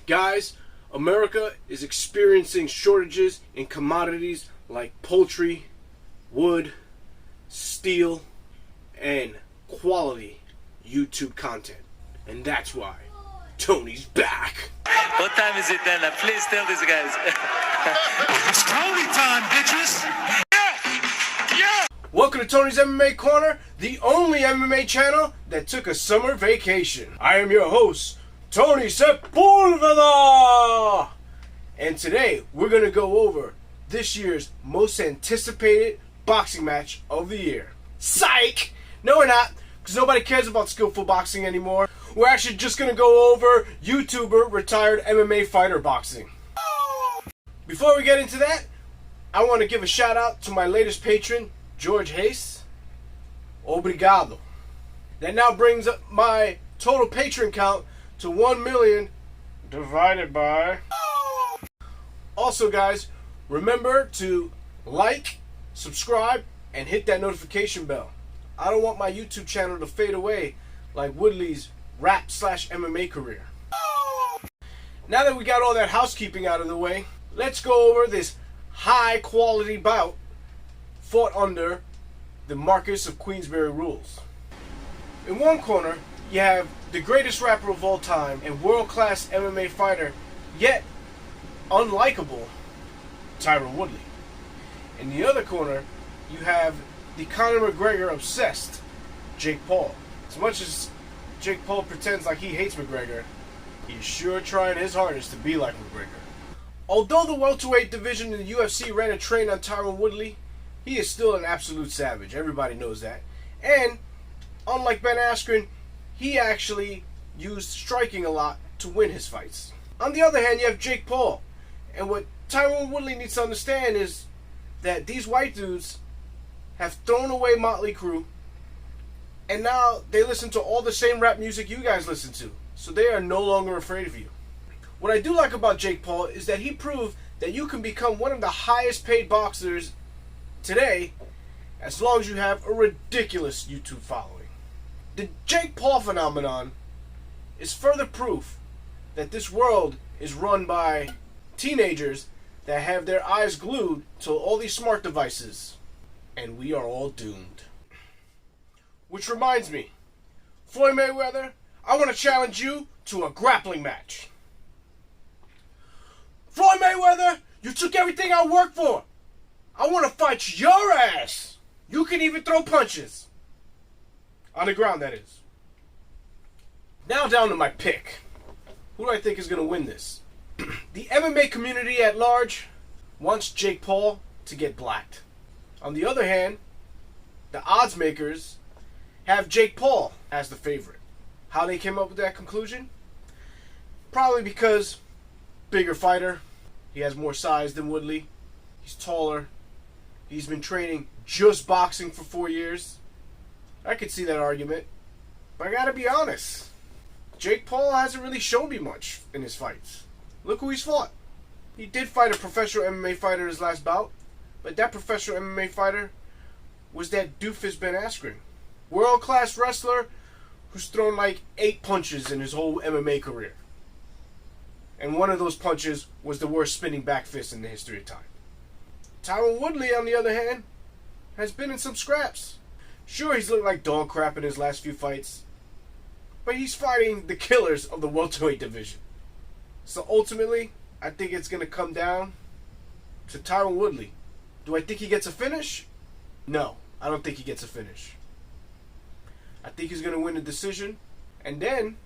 Guys, America is experiencing shortages in commodities like poultry, wood, steel, and quality YouTube content. And that's why Tony's back. What time is it then? Please tell these guys. It's Tony time, bitches! Yeah! Welcome to Tony's MMA Corner, the only MMA channel that took a summer vacation. I am your host, Tony Sepulveda! And today, we're going to go over this year's most anticipated boxing match of the year. Psych! No, we're not, because nobody cares about skillful boxing anymore. We're actually just going to go over YouTuber retired MMA fighter boxing. Before we get into that, I want to give a shout out to my latest patron, George Hayes. Obrigado. That now brings up my total patron count to 1 million divided by... Also guys, remember to like, subscribe, and hit that notification bell. I don't want my YouTube channel to fade away like Woodley's rap/MMA career. Now that we got all that housekeeping out of the way, let's go over this high quality bout fought under the Marquess of Queensberry rules. In one corner, you have the greatest rapper of all time and world-class MMA fighter, yet unlikable, Tyron Woodley. In the other corner, you have the Conor McGregor obsessed Jake Paul. As much as Jake Paul pretends like he hates McGregor, he's sure trying his hardest to be like McGregor. Although the welterweight division in the UFC ran a train on Tyron Woodley, he is still an absolute savage. Everybody knows that. And unlike Ben Askren, he actually used striking a lot to win his fights. On the other hand, you have Jake Paul. And what Tyron Woodley needs to understand is that these white dudes have thrown away Motley Crue, and now they listen to all the same rap music you guys listen to. So they are no longer afraid of you. What I do like about Jake Paul is that he proved that you can become one of the highest paid boxers today as long as you have a ridiculous YouTube following. The Jake Paul phenomenon is further proof that this world is run by teenagers that have their eyes glued to all these smart devices, and we are all doomed. Which reminds me, Floyd Mayweather, I want to challenge you to a grappling match. Floyd Mayweather, you took everything I worked for. I want to fight your ass. You can even throw punches. On the ground, that is. Now down to my pick. Who do I think is going to win this? The MMA community at large wants Jake Paul to get blacked. On the other hand, the odds makers have Jake Paul as the favorite. How they came up with that conclusion? Probably because bigger fighter, he has more size than Woodley, he's taller, he's been training just boxing for 4 years. I could see that argument, but I gotta be honest, Jake Paul hasn't really shown me much in his fights. Look who he's fought. He did fight a professional MMA fighter in his last bout, but that professional MMA fighter was that doofus Ben Askren. World-class wrestler who's thrown like 8 punches in his whole MMA career. And one of those punches was the worst spinning back fist in the history of time. Tyron Woodley, on the other hand, has been in some scraps. Sure, he's looked like dog crap in his last few fights, but he's fighting the killers of the welterweight division. So ultimately, I think it's going to come down to Tyron Woodley. Do I think he gets a finish? No, I don't think he gets a finish. I think he's going to win the decision, and then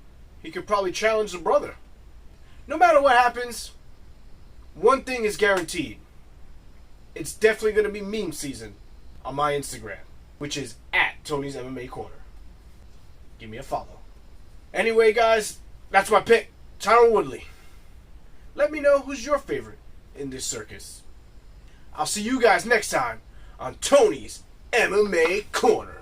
he could probably challenge the brother. No matter what happens, one thing is guaranteed. It's definitely going to be meme season on my Instagram, which is @Tony's MMA Corner. Give me a follow. Anyway, guys, that's my pick, Tyron Woodley. Let me know who's your favorite in this circus. I'll see you guys next time on Tony's MMA Corner.